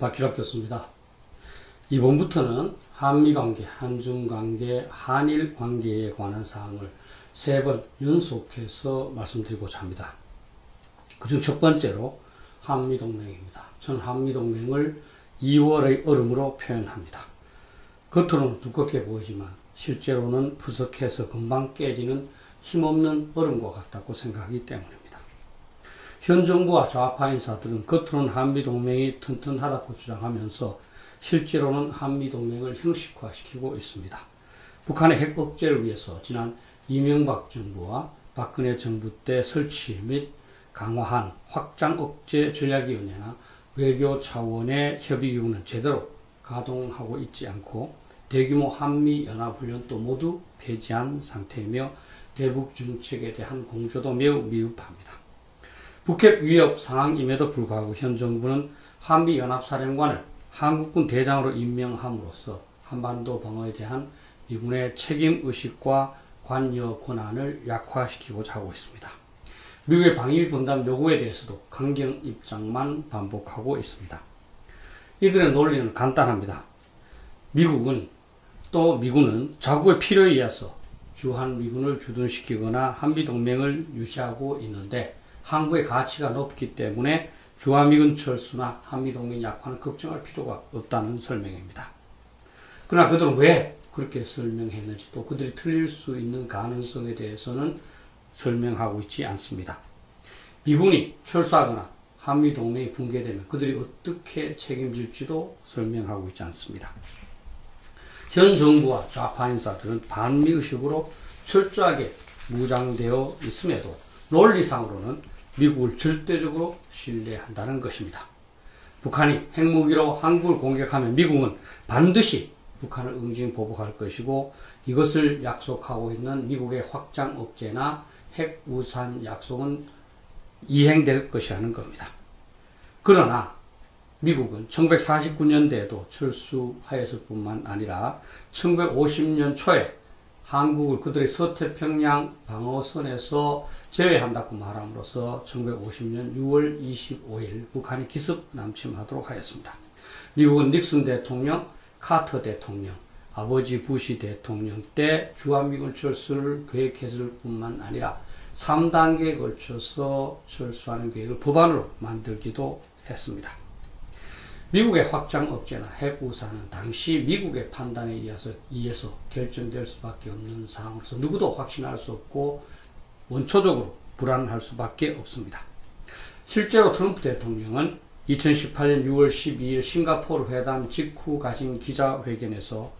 박희랍 교수입니다. 이번부터는 한미관계, 한중관계, 한일관계에 관한 사항을 3번 연속해서 말씀드리고자 합니다. 그중 첫 번째로 한미동맹입니다. 저는 한미동맹을 2월의 얼음으로 표현합니다. 겉으로는 두껍게 보이지만 실제로는 푸석해서 금방 깨지는 힘없는 얼음과 같다고 생각하기 때문입니다. 현 정부와 좌파 인사들은 겉으로는 한미동맹이 튼튼하다고 주장하면서 실제로는 한미동맹을 형식화시키고 있습니다. 북한의 핵 억제를 위해서 지난 이명박 정부와 박근혜 정부 때 설치 및 강화한 확장 억제 전략위원회나 외교 차원의 협의기구는 제대로 가동하고 있지 않고 대규모 한미연합훈련도 모두 폐지한 상태이며 대북 정책에 대한 공조도 매우 미흡합니다. 북핵 위협 상황임에도 불구하고 현 정부는 한미연합사령관을 한국군 대장으로 임명함으로써 한반도 방어에 대한 미군의 책임의식과 관여 권한을 약화시키고자 하고 있습니다. 미국의 방위 분담 요구에 대해서도 강경 입장만 반복하고 있습니다. 이들의 논리는 간단합니다. 미군은 자국의 필요에 의해서 주한미군을 주둔시키거나 한미동맹을 유지하고 있는데 한국의 가치가 높기 때문에 주한미군 철수나 한미동맹 약화는 걱정할 필요가 없다는 설명입니다. 그러나 그들은 왜 그렇게 설명했는지 또 그들이 틀릴 수 있는 가능성에 대해서는 설명하고 있지 않습니다. 미군이 철수하거나 한미동맹이 붕괴되면 그들이 어떻게 책임질지도 설명하고 있지 않습니다. 현 정부와 좌파 인사들은 반미의식으로 철저하게 무장되어 있음에도 논리상으로는 미국을 절대적으로 신뢰한다는 것입니다. 북한이 핵무기로 한국을 공격하면 미국은 반드시 북한을 응징보복할 것이고 이것을 약속하고 있는 미국의 확장 억제나 핵우산 약속은 이행될 것이라는 겁니다. 그러나 미국은 1949년대에도 철수하였을 뿐만 아니라 1950년 초에 한국을 그들의 서태평양 방어선에서 제외한다고 말함으로써 1950년 6월 25일 북한이 기습 남침하도록 하였습니다. 미국은 닉슨 대통령, 카터 대통령, 아버지 부시 대통령 때 주한미군 철수를 계획했을 뿐만 아니라 3단계에 걸쳐서 철수하는 계획을 법안으로 만들기도 했습니다. 미국의 확장 억제나 핵우산은 당시 미국의 판단에 의해서 결정될 수밖에 없는 사항으로서 누구도 확신할 수 없고 원초적으로 불안할 수밖에 없습니다. 실제로 트럼프 대통령은 2018년 6월 12일 싱가포르 회담 직후 가진 기자회견에서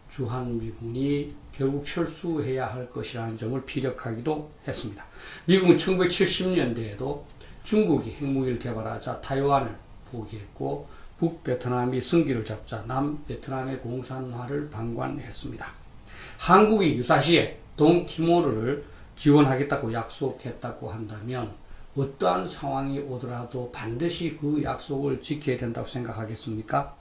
주한미군이 결국 철수해야 할 것이라는 점을 피력하기도 했습니다. 미국은 1970년대에도 중국이 핵무기를 개발하자 타이완을 포기했고 북베트남이 승기를 잡자 남베트남의 공산화를 방관했습니다. 한국이 유사시에 동티모르를 지원하겠다고 약속했다고 한다면 어떠한 상황이 오더라도 반드시 그 약속을 지켜야 된다고 생각하겠습니까?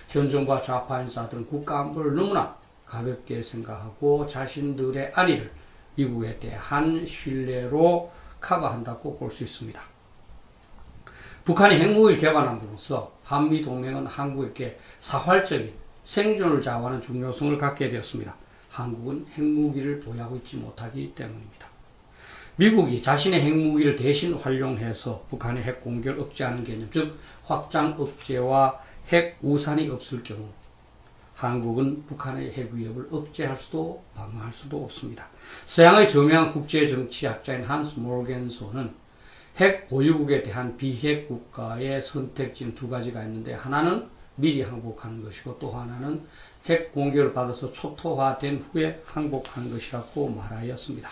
현 정부와 좌파 인사들은 국가 안보를 너무나 가볍게 생각하고 자신들의 안위를 미국에 대한 신뢰로 커버한다고 볼 수 있습니다. 북한이 핵무기를 개발함으로써 한미동맹은 한국에게 사활적인 생존을 좌우하는 중요성을 갖게 되었습니다. 한국은 핵무기를 보유하고 있지 못하기 때문입니다. 미국이 자신의 핵무기를 대신 활용해서 북한의 핵공격을 억제하는 개념, 즉 확장 억제와 핵우산이 없을 경우 한국은 북한의 핵위협을 억제할 수도 방어할 수도 없습니다. 서양의 저명한 국제정치학자인 한스 모르겐소는 핵 보유국에 대한 비핵 국가의 선택지는 2가지가 있는데 하나는 미리 항복하는 것이고 또 하나는 핵 공격을 받아서 초토화된 후에 항복하는 것이라고 말하였습니다.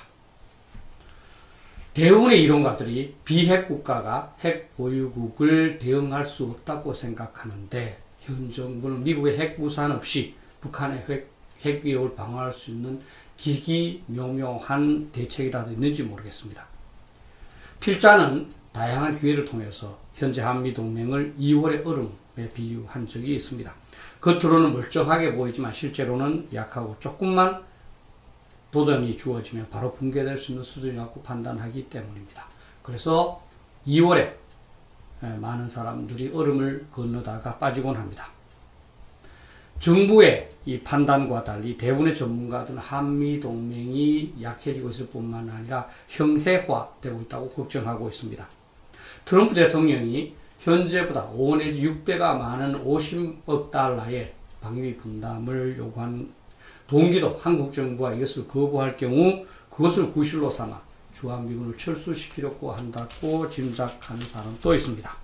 대부분의 이론가들이 비핵 국가가 핵 보유국을 대응할 수 없다고 생각하는데 현 정부는 미국의 핵우산 없이 북한의 핵 위협을 방어할 수 있는 기기묘묘한 대책이라도 있는지 모르겠습니다. 필자는 다양한 기회를 통해서 현재 한미동맹을 2월의 얼음에 비유한 적이 있습니다. 겉으로는 멀쩡하게 보이지만 실제로는 약하고 조금만 도전이 주어지면 바로 붕괴될 수 있는 수준이라고 판단하기 때문입니다. 그래서 2월에 많은 사람들이 얼음을 건너다가 빠지곤 합니다. 정부의 이 판단과 달리 대부분의 전문가들은 한미동맹이 약해지고 있을 뿐만 아니라 형해화되고 있다고 걱정하고 있습니다. 트럼프 대통령이 현재보다 5 내지 6배가 많은 50억 달러의 방위 분담을 요구한 동기도 한국 정부가 이것을 거부할 경우 그것을 구실로 삼아 주한미군을 철수시키려고 한다고 짐작하는 사람도 있습니다.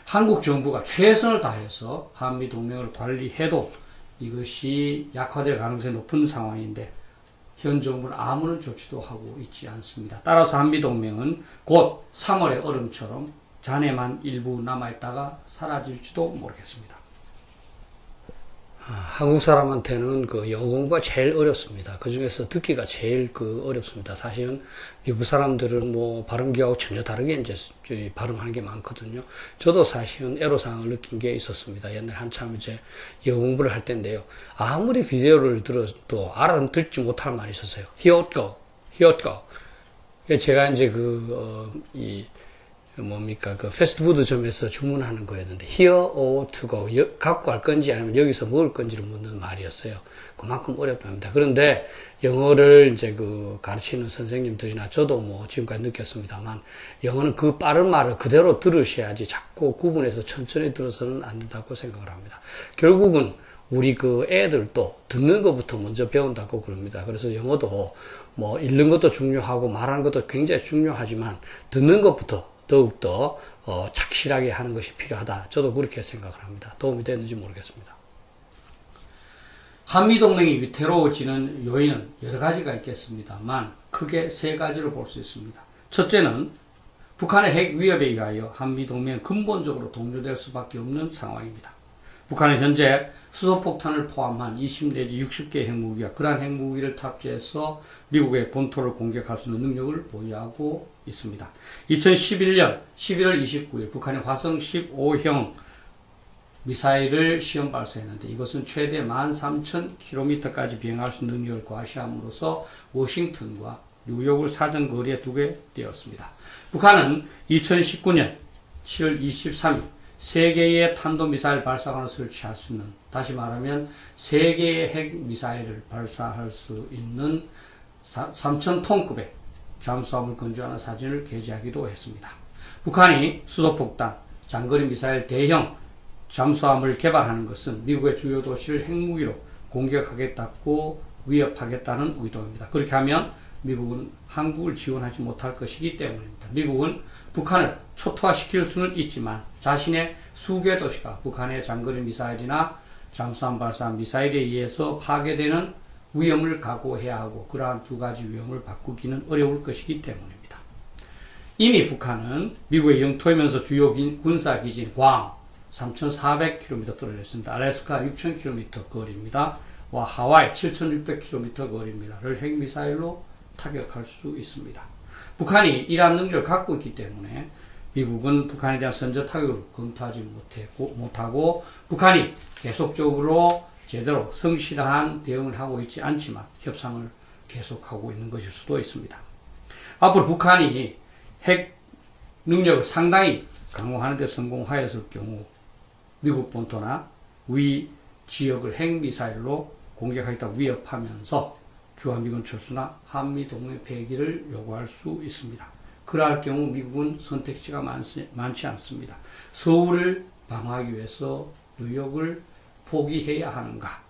한국 정부가 최선을 다해서 한미동맹을 관리해도 이것이 약화될 가능성이 높은 상황인데 현 정부는 아무런 조치도 하고 있지 않습니다. 따라서 한미동맹은 곧 3월의 얼음처럼 잔해만 일부 남아있다가 사라질지도 모르겠습니다. 한국 사람한테는 그 영어 공부가 제일 어렵습니다. 그 중에서 듣기가 제일 어렵습니다. 사실은 미국 사람들은 뭐 발음기하고 전혀 다르게 이제 발음하는 게 많거든요. 저도 사실은 애로사항을 느낀 게 있었습니다. 옛날 한참 이제 영어 공부를 할 때인데요. 아무리 비디오를 들어도 알아듣지 못할 말이 있었어요. Here it go, here it go. 제가 이제 그 패스트푸드점에서 주문하는 거였는데 here or to go 갖고 갈 건지 아니면 여기서 먹을 건지를 묻는 말이었어요. 그만큼 어렵답니다. 그런데 영어를 이제 가르치는 선생님들이나 저도 뭐 지금까지 느꼈습니다만 영어는 그 빠른 말을 그대로 들으셔야지 자꾸 구분해서 천천히 들어서는 안 된다고 생각을 합니다. 결국은 우리 애들도 듣는 것부터 먼저 배운다고 그럽니다. 그래서 영어도 뭐 읽는 것도 중요하고 말하는 것도 굉장히 중요하지만 듣는 것부터 더욱더 착실하게 하는 것이 필요하다. 저도 그렇게 생각을 합니다. 도움이 됐는지 모르겠습니다. 한미동맹이 위태로워지는 요인은 여러 가지가 있겠습니다만 크게 3가지로 볼 수 있습니다. 첫째는 북한의 핵 위협에 의하여 한미동맹은 근본적으로 동조될 수밖에 없는 상황입니다. 북한은 현재 수소폭탄을 포함한 20 내지 60개의 핵무기와 그러한 핵무기를 탑재해서 미국의 본토를 공격할 수 있는 능력을 보유하고 있습니다. 2011년 11월 29일 북한이 화성 15형 미사일을 시험 발사했는데 이것은 최대 13,000km까지 비행할 수 있는 능력을 과시함으로써 워싱턴과 뉴욕을 사정거리에 두게 되었습니다. 북한은 2019년 7월 23일 3개의 탄도미사일 발사관을 설치할 수 있는, 다시 말하면 3개의 핵미사일을 발사할 수 있는 3,000톤급의 잠수함을 건조하는 사진을 게재하기도 했습니다. 북한이 수소폭탄, 장거리 미사일 대형 잠수함을 개발하는 것은 미국의 주요 도시를 핵무기로 공격하겠다고 위협하겠다는 의도입니다. 그렇게 하면 미국은 한국을 지원하지 못할 것이기 때문입니다. 미국은 북한을 초토화시킬 수는 있지만 자신의 수개 도시가 북한의 장거리 미사일이나 잠수함 발사 미사일에 의해서 파괴되는 위험을 각오해야 하고 그러한 2가지 위험을 바꾸기는 어려울 것이기 때문입니다. 이미 북한은 미국의 영토이면서 주요 군사기지인 괌 3,400km 떨어져 있습니다. 알래스카 6,000km 거리입니다. 하와이 7,600km 거리입니다를 핵미사일로 타격할 수 있습니다. 북한이 이러한 능력을 갖고 있기 때문에 미국은 북한에 대한 선제 타격을 검토하지 못하고 북한이 계속적으로 제대로 성실한 대응을 하고 있지 않지만 협상을 계속하고 있는 것일 수도 있습니다. 앞으로 북한이 핵 능력을 상당히 강화하는 데 성공하였을 경우 미국 본토나 위 지역을 핵미사일로 공격하겠다고 위협하면서 주한미군 철수나 한미동맹 폐기를 요구할 수 있습니다. 그러할 경우 미국은 선택지가 많지 않습니다. 서울을 방어하기 위해서 뉴욕을 포기해야 하는가?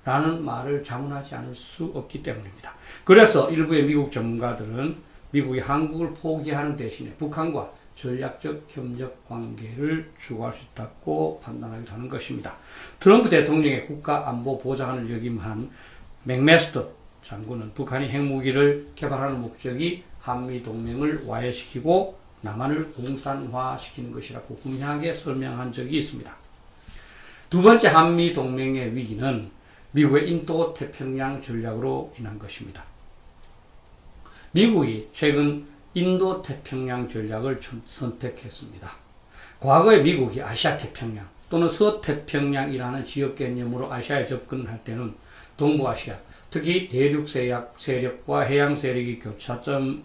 라는 말을 자문하지 않을 수 없기 때문입니다. 그래서 일부의 미국 전문가들은 미국이 한국을 포기하는 대신에 북한과 전략적 협력 관계를 추구할 수 있다고 판단하기도 하는 것입니다. 트럼프 대통령의 국가안보보좌관을 역임한 맥메스터 장군은 북한이 핵무기를 개발하는 목적이 한미동맹을 와해시키고 남한을 공산화시키는 것이라고 분명하게 설명한 적이 있습니다. 두 번째 한미동맹의 위기는 미국의 인도태평양 전략으로 인한 것입니다. 미국이 최근 인도태평양 전략을 선택했습니다. 과거에 미국이 아시아태평양, 또는 서태평양이라는 지역 개념으로 아시아에 접근할 때는 동부아시아, 특히 대륙 세력과 해양 세력이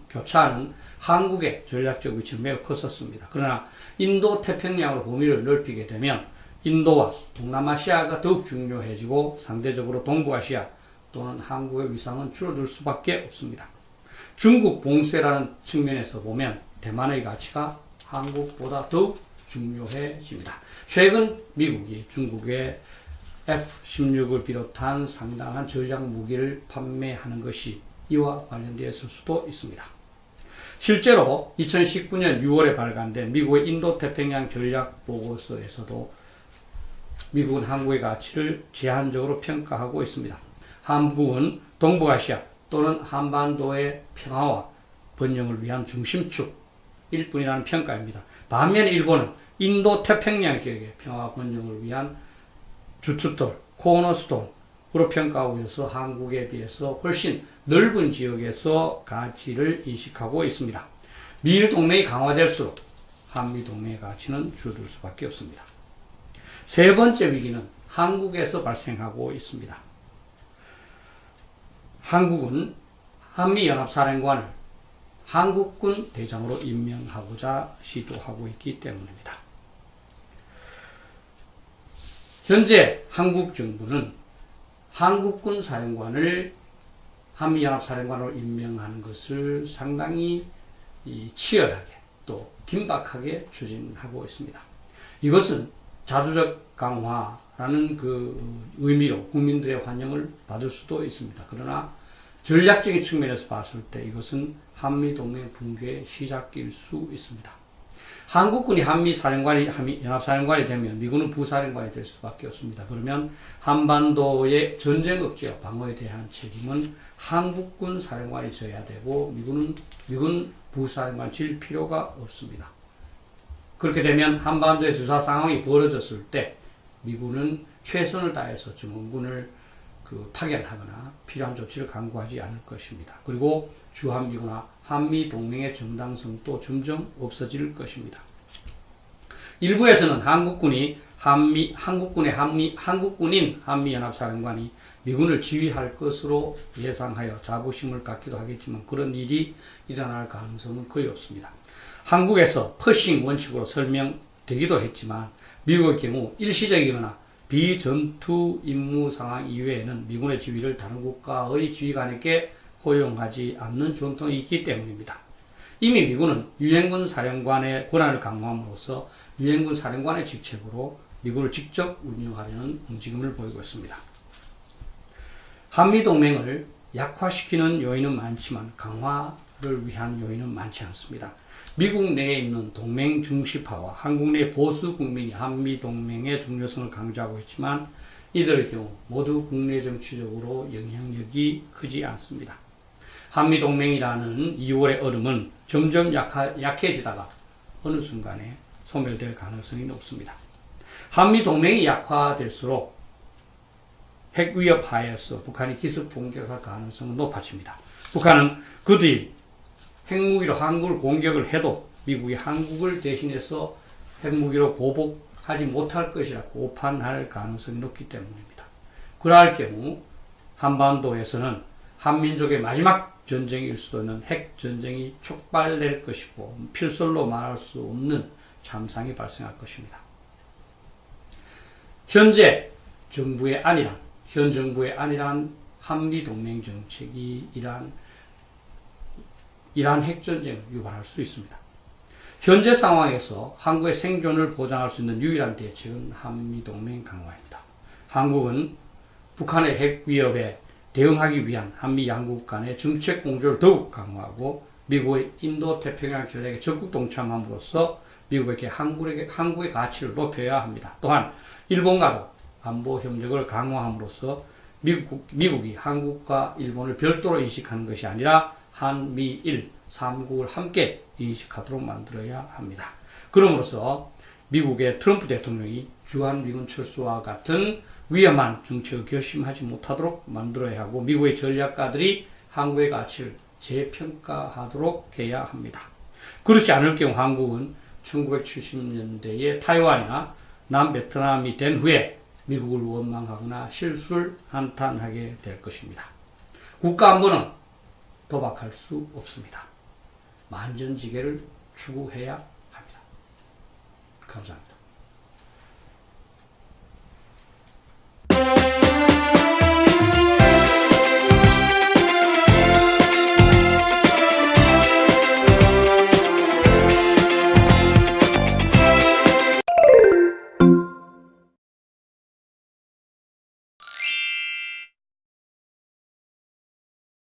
교차하는 한국의 전략적 위치는 매우 컸었습니다. 그러나 인도 태평양으로 범위를 넓히게 되면 인도와 동남아시아가 더욱 중요해지고 상대적으로 동부아시아 또는 한국의 위상은 줄어들 수밖에 없습니다. 중국 봉쇄라는 측면에서 보면 대만의 가치가 한국보다 더욱 중요해집니다. 최근 미국이 중국에 F-16을 비롯한 상당한 전략 무기를 판매하는 것이 이와 관련되어 있을 수도 있습니다. 실제로 2019년 6월에 발간된 미국의 인도태평양 전략보고서에서도 미국은 한국의 가치를 제한적으로 평가하고 있습니다. 한국은 동북아시아 또는 한반도의 평화와 번영을 위한 중심축일 뿐이라는 평가입니다. 반면에 일본은 인도태평양 지역의 평화와 번영을 위한 주춧돌, 코너스톤으로 평가하고 있어서 한국에 비해서 훨씬 넓은 지역에서 가치를 인식하고 있습니다. 미일 동맹이 강화될수록 한미 동맹의 가치는 줄어들 수밖에 없습니다. 세 번째 위기는 한국에서 발생하고 있습니다. 한국은 한미연합사령관을 한국군 대장으로 임명하고자 시도하고 있기 때문입니다. 현재 한국 정부는 한국군 사령관을 한미연합사령관으로 임명하는 것을 상당히 치열하게 또 긴박하게 추진하고 있습니다. 이것은 자주적 강화라는 그 의미로 국민들의 환영을 받을 수도 있습니다. 그러나 전략적인 측면에서 봤을 때 이것은 한미동맹 붕괴의 시작일 수 있습니다. 한국군이 한미연합사령관이 되면 미군은 부사령관이 될 수밖에 없습니다. 그러면 한반도의 전쟁 억제와 방어에 대한 책임은 한국군 사령관이 져야 되고 미군 부사령관 질 필요가 없습니다. 그렇게 되면 한반도의 주사 상황이 벌어졌을 때 미군은 최선을 다해서 증원군을 파견하거나 필요한 조치를 강구하지 않을 것입니다. 그리고 주한미군과 한미동맹의 정당성도 점점 없어질 것입니다. 일부에서는 한국군인 한미연합사령관이 미군을 지휘할 것으로 예상하여 자부심을 갖기도 하겠지만 그런 일이 일어날 가능성은 거의 없습니다. 한국에서 퍼싱 원칙으로 설명되기도 했지만 미국의 경우 일시적이거나 비전투 임무 상황 이외에는 미군의 지휘를 다른 국가의 지휘관에게 허용하지 않는 전통이 있기 때문입니다. 이미 미군은 유엔군 사령관의 권한을 강화함으로써 유엔군 사령관의 직책으로 미군을 직접 운영하려는 움직임을 보이고 있습니다. 한미동맹을 약화시키는 요인은 많지만 강화를 위한 요인은 많지 않습니다. 미국 내에 있는 동맹 중시파와 한국 내 보수 국민이 한미동맹의 중요성을 강조하고 있지만 이들의 경우 모두 국내 정치적으로 영향력이 크지 않습니다. 한미동맹이라는 2월의 얼음은 점점 약해지다가 어느 순간에 소멸될 가능성이 높습니다. 한미동맹이 약화될수록 핵위협 하에서 북한이 기습 공격할 가능성은 높아집니다. 북한은 그 뒤 핵무기로 한국을 공격을 해도 미국이 한국을 대신해서 핵무기로 보복하지 못할 것이라고 오판할 가능성이 높기 때문입니다. 그러할 경우 한반도에서는 한민족의 마지막 전쟁일 수도 있는 핵전쟁이 촉발될 것이고 필설로 말할 수 없는 참상이 발생할 것입니다. 현 정부의 안일한 한미동맹 정책이 이러한 핵전쟁을 유발할 수 있습니다. 현재 상황에서 한국의 생존을 보장할 수 있는 유일한 대책은 한미동맹 강화입니다. 한국은 북한의 핵위협에 대응하기 위한 한미 양국 간의 정책 공조를 더욱 강화하고 미국의 인도태평양 전략에 적극 동참함으로써 미국에게 한국의 가치를 높여야 합니다. 또한 일본과도 안보 협력을 강화함으로써 미국이 한국과 일본을 별도로 인식하는 것이 아니라 한미일 3국을 함께 인식하도록 만들어야 합니다. 그러므로써 미국의 트럼프 대통령이 주한미군 철수와 같은 위험한 정책을 결심하지 못하도록 만들어야 하고 미국의 전략가들이 한국의 가치를 재평가하도록 해야 합니다. 그렇지 않을 경우 한국은 1970년대의 타이완이나 남베트남이 된 후에 미국을 원망하거나 실수를 한탄하게 될 것입니다. 국가안보는 도박할 수 없습니다. 만전지계를 추구해야 합니다. 감사합니다.